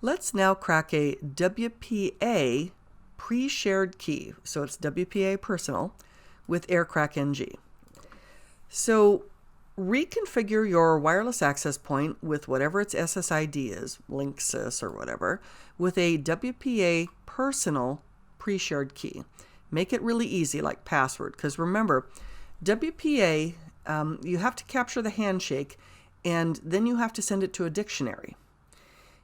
Let's now crack a WPA pre-shared key. So it's WPA personal with Aircrack-ng. So reconfigure your wireless access point with whatever its SSID is, Linksys or whatever, with a WPA personal pre-shared key. Make it really easy, like password, because remember, WPA, you have to capture the handshake, and then you have to send it to a dictionary.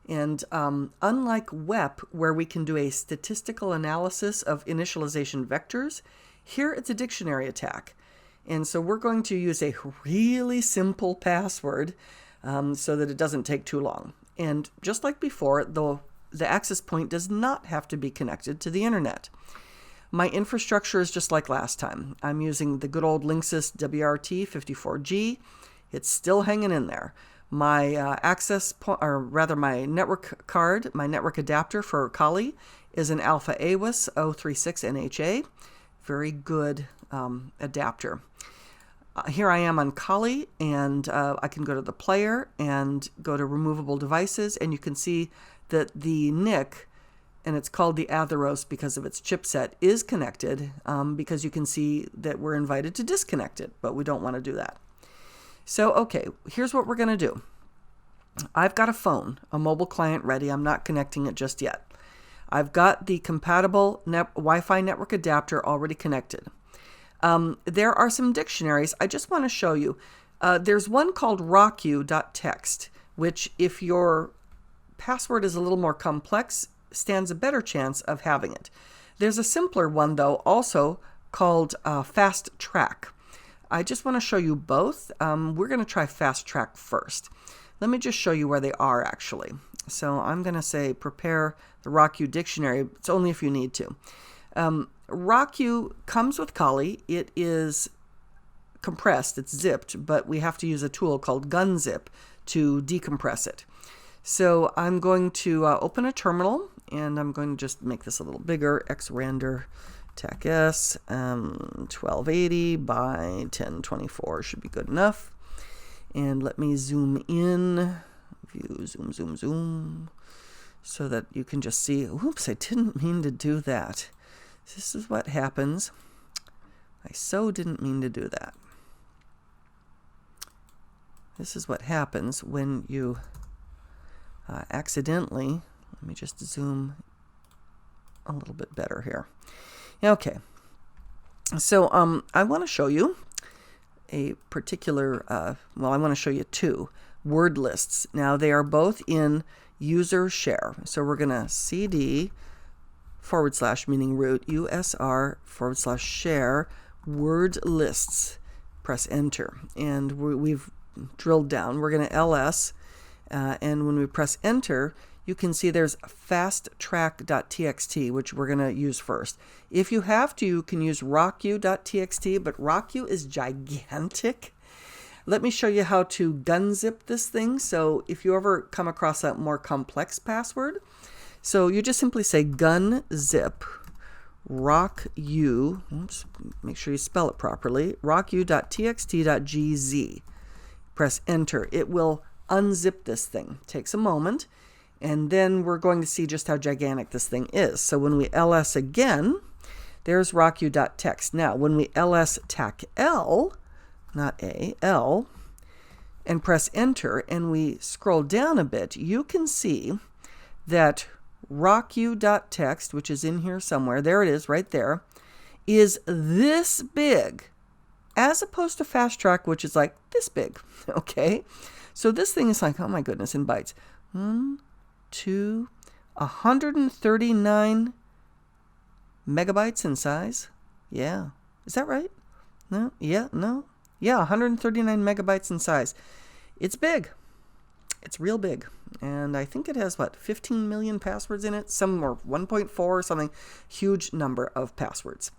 And unlike WEP, where we can do a statistical analysis of initialization vectors, here it's a dictionary attack. And so we're going to use a really simple password so that it doesn't take too long. And just like before, the access point does not have to be connected to the internet. My infrastructure is just like last time. I'm using the good old Linksys WRT54G. It's still hanging in there. My my network card, my network adapter for Kali is an Alpha AWS 036 NHA. Very good adapter. Here I am on Kali, and I can go to the player and go to removable devices, and you can see that the NIC, and it's called the Atheros because of its chipset, is connected because you can see that we're invited to disconnect it, but we don't want to do that. So, okay, here's what we're going to do. I've got a phone, a mobile client ready. I'm not connecting it just yet. I've got the compatible Wi-Fi network adapter already connected. There are some dictionaries. I just want to show you. There's one called rocku.txt, which if your password is a little more complex, stands a better chance of having it. There's a simpler one, though, also called Fast Track. I just want to show you both. We're going to try Fast Track first. Let me just show you where they are, actually. So I'm going to say prepare the Rocku dictionary. It's only if you need to. Rocku comes with Kali. It is compressed. It's zipped, but we have to use a tool called gunzip to decompress it. So I'm going to open a terminal, and I'm going to just make this a little bigger. Xrandr TAC-S 1280 by 1024 should be good enough. And let me zoom in. View, zoom, zoom, zoom. So that you can just see. Oops, I didn't mean to do that. This is what happens. I so didn't mean to do that. This is what happens when you accidentally, let me just zoom a little bit better here. Okay, so I want to show you a particular, I want to show you two word lists. Now they are both in user share. So we're going to cd / meaning root usr / share word lists. Press enter, and we've drilled down. We're going to ls, and when we press enter, you can see there's fasttrack.txt, which we're going to use first. If you have to, you can use rocku.txt, but rocku is gigantic. Let me show you how to gunzip this thing. So if you ever come across a more complex password, so you just simply say gunzip rocku, oops, make sure you spell it properly, rocku.txt.gz. Press enter. It will unzip this thing. It takes a moment. And then we're going to see just how gigantic this thing is. So when we ls again, there's rocku.txt. Now, when we ls tac-l, not a, l, and press enter, and we scroll down a bit, you can see that rocku.txt, which is in here somewhere, there it is right there, is this big, as opposed to Fast Track, which is like this big, okay? So this thing is like, oh my goodness, in bytes. 139 megabytes in size. Yeah. Is that right? No? Yeah, no? Yeah, 139 megabytes in size. It's big. It's real big. And I think it has, 15 million passwords in it? Some more, 1.4 or something. Huge number of passwords.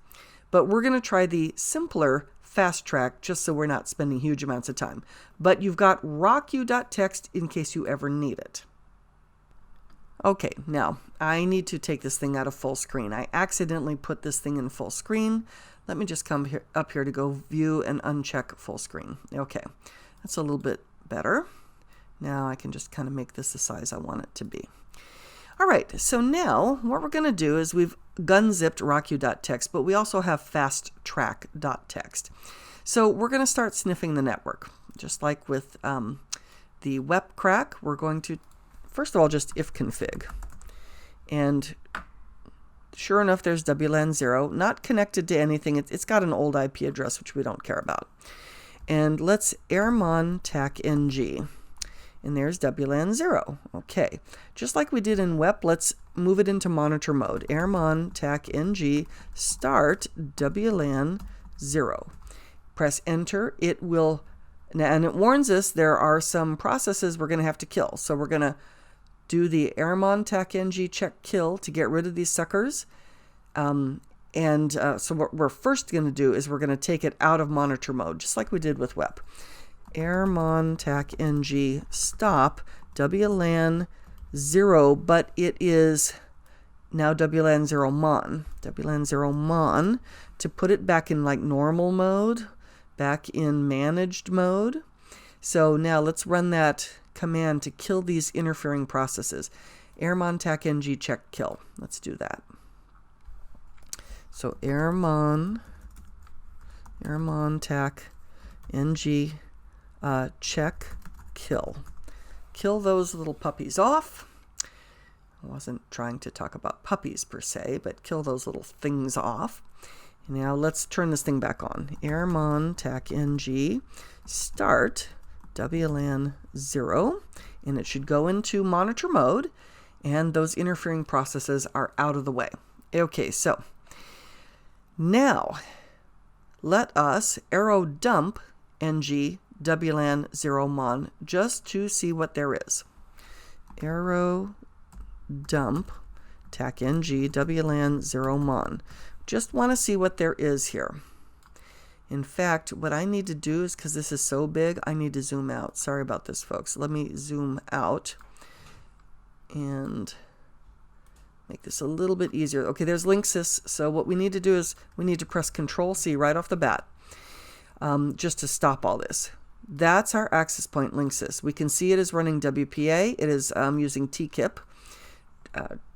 But we're going to try the simpler Fast Track just so we're not spending huge amounts of time. But you've got rocku.txt in case you ever need it. Okay, now I need to take this thing out of full screen. I accidentally put this thing in full screen. Let me just come up here to go view and uncheck full screen. Okay, that's a little bit better. Now I can just kind of make this the size I want it to be. All right, so now what we're going to do is we've gunzipped rocku.txt, but we also have fasttrack.txt. So we're going to start sniffing the network. Just like with the webcrack, we're going to, first of all, just ifconfig. And sure enough, there's WLAN 0, not connected to anything. It's got an old IP address, which we don't care about. And let's airmon-ng. And there's WLAN 0. Okay. Just like we did in WEP, let's move it into monitor mode. airmon-ng start WLAN 0. Press enter. It will, and it warns us there are some processes we're going to have to kill. So we're going to do the airmon-ng check kill to get rid of these suckers. So what we're first going to do is we're going to take it out of monitor mode, just like we did with WEP. airmon-ng stop WLAN 0, but it is now WLAN 0 mon. WLAN 0 mon to put it back in like normal mode, back in managed mode. So now let's run that command to kill these interfering processes. airmon-ng check kill. Let's do that. So airmon-ng check kill. Kill those little puppies off. I wasn't trying to talk about puppies per se, but kill those little things off. Now let's turn this thing back on. airmon-ng start WLAN 0, and it should go into monitor mode, and those interfering processes are out of the way. Okay, so now let us arrow dump ng WLAN 0 mon just to see what there is. Arrow dump tac-ng WLAN 0 mon. Just want to see what there is here. In fact, what I need to do is, because this is so big, I need to zoom out. Sorry about this, folks. Let me zoom out and make this a little bit easier. Okay, there's Linksys. So what we need to do is we need to press Control-C right off the bat just to stop all this. That's our access point Linksys. We can see it is running WPA. It is using TKIP.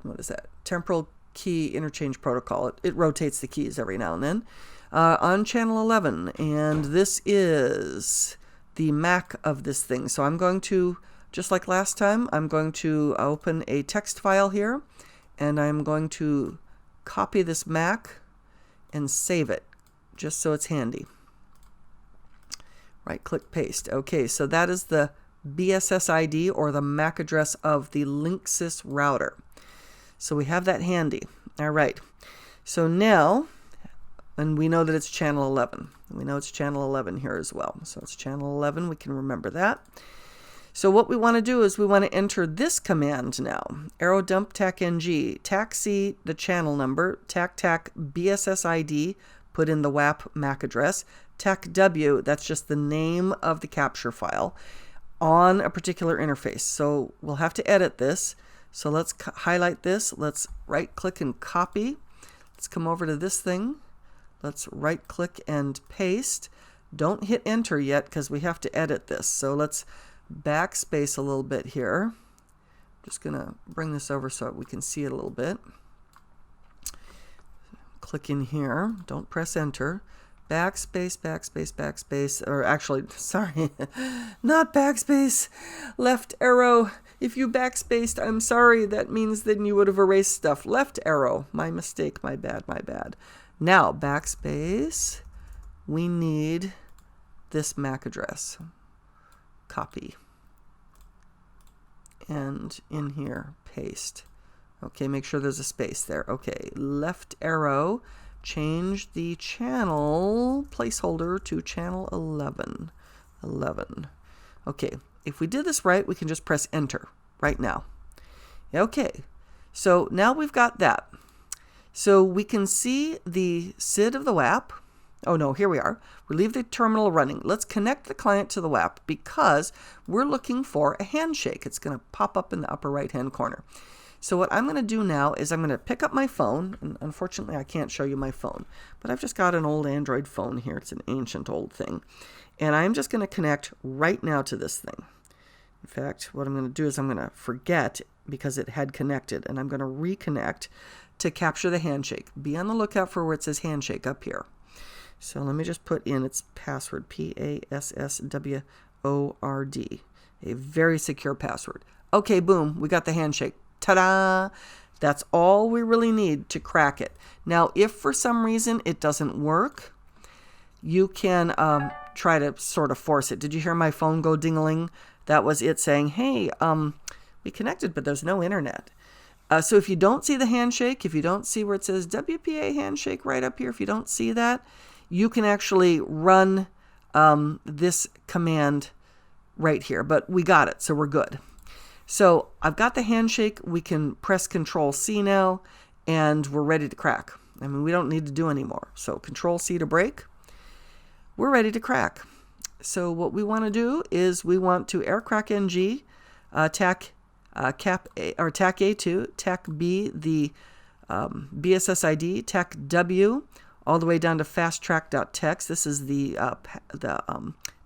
What is that? Temporal Key Interchange Protocol. It rotates the keys every now and then. On channel 11, and this is the MAC of this thing. So I'm going to, just like last time, I'm going to open a text file here, and I'm going to copy this MAC and save it, just so it's handy. Right click paste. Okay, so that is the BSS ID, or the MAC address of the Linksys router. So we have that handy. All right, so now, and we know that it's channel 11. We know it's channel 11 here as well. So it's channel 11. We can remember that. So what we want to do is we want to enter this command now. Arrow dump tac-ng, tac-c the channel number, tac-tac BSS ID, put in the WAP MAC address, tac-w, that's just the name of the capture file, on a particular interface. So we'll have to edit this. So let's highlight this. Let's right click and copy. Let's come over to this thing. Let's right click and paste. Don't hit enter yet because we have to edit this. So let's backspace a little bit here. Just gonna bring this over so we can see it a little bit. Click in here. Don't press enter. Backspace, backspace, backspace, or actually, sorry, not backspace, left arrow. If you backspaced, I'm sorry, that means then you would have erased stuff. Left arrow, my mistake, my bad, my bad. Now, backspace, we need this MAC address. Copy. And in here, paste. Okay, make sure there's a space there. Okay, left arrow. Change the channel placeholder to channel 11. 11. Okay, if we did this right, we can just press enter right now. Okay, so now we've got that. So we can see the SID of the WAP. Oh no, here we are. We leave the terminal running. Let's connect the client to the WAP because we're looking for a handshake. It's going to pop up in the upper right-hand corner. So what I'm going to do now is I'm going to pick up my phone, and unfortunately I can't show you my phone, but I've just got an old Android phone here. It's an ancient old thing. And I'm just going to connect right now to this thing. In fact, what I'm going to do is I'm going to forget because it had connected, and I'm going to reconnect to capture the handshake. Be on the lookout for where it says handshake up here. So let me just put in its password, PASSWORD, a very secure password. Okay, boom, we got the handshake. Ta-da! That's all we really need to crack it. Now, if for some reason it doesn't work, you can try to sort of force it. Did you hear my phone go ding-a-ling? That was it saying, hey, we connected, but there's no internet. So if you don't see the handshake, if you don't see where it says WPA handshake right up here, if you don't see that, you can actually run this command right here. But we got it, so we're good. So I've got the handshake. We can press Control-C now, and we're ready to crack. I mean, we don't need to do any more. So Control-C to break. We're ready to crack. So what we want to do is we want to Aircrack-ng, TAC A2, TAC B, the BSS ID, TAC W, all the way down to fasttrack.txt. This is the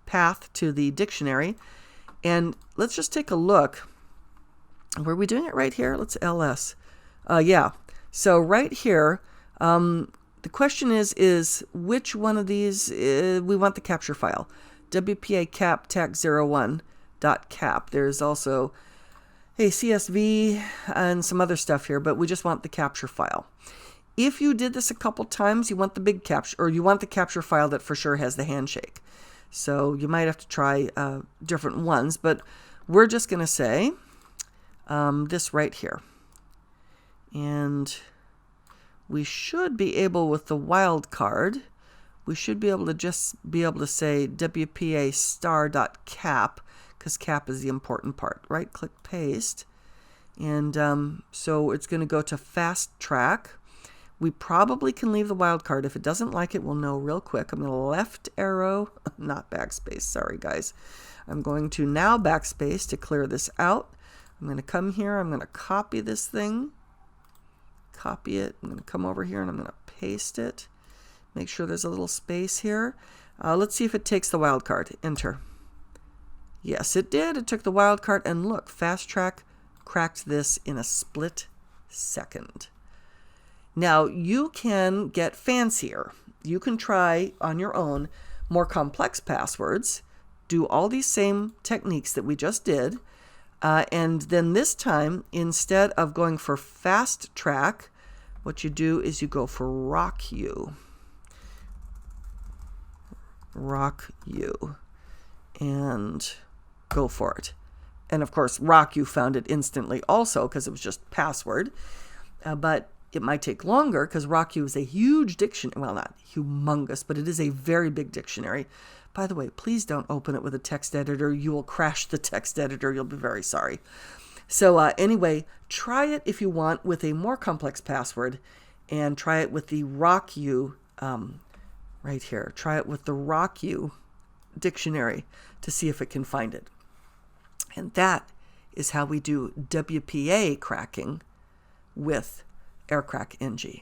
path to the dictionary. And let's just take a look. Were we doing it right here? Let's LS. Yeah. So right here, the question is which one of these we want the capture file? WPA cap tac01.cap. There's also a CSV and some other stuff here, but we just want the capture file. If you did this a couple times, you want the big capture, or you want the capture file that for sure has the handshake. So you might have to try different ones, but we're just going to say this right here. And we should be able, with the wildcard, we should be able to just be able to say WPA star.cap, because cap is the important part. Right click paste. And so it's going to go to fast track. We probably can leave the wildcard. If it doesn't like it, we'll know real quick. I'm going to left arrow, not backspace. Sorry, guys. I'm going to now backspace to clear this out. I'm going to come here. I'm going to copy this thing. Copy it. I'm going to come over here and I'm going to paste it. Make sure there's a little space here. Let's see if it takes the wildcard. Enter. Yes, it did. It took the wildcard. And look, Fast Track cracked this in a split second. Now, you can get fancier. You can try on your own more complex passwords, do all these same techniques that we just did, and then this time, instead of going for Fast Track, what you do is you go for RockU. RockU. And go for it. And of course, RockU found it instantly also because it was just password. But it might take longer because RockU is a huge dictionary. Well, not humongous, but it is a very big dictionary. By the way, please don't open it with a text editor. You will crash the text editor. You'll be very sorry. So anyway, try it if you want with a more complex password, and try it with the RockU right here. Try it with the RockU dictionary to see if it can find it. And that is how we do WPA cracking with Aircrack-ng.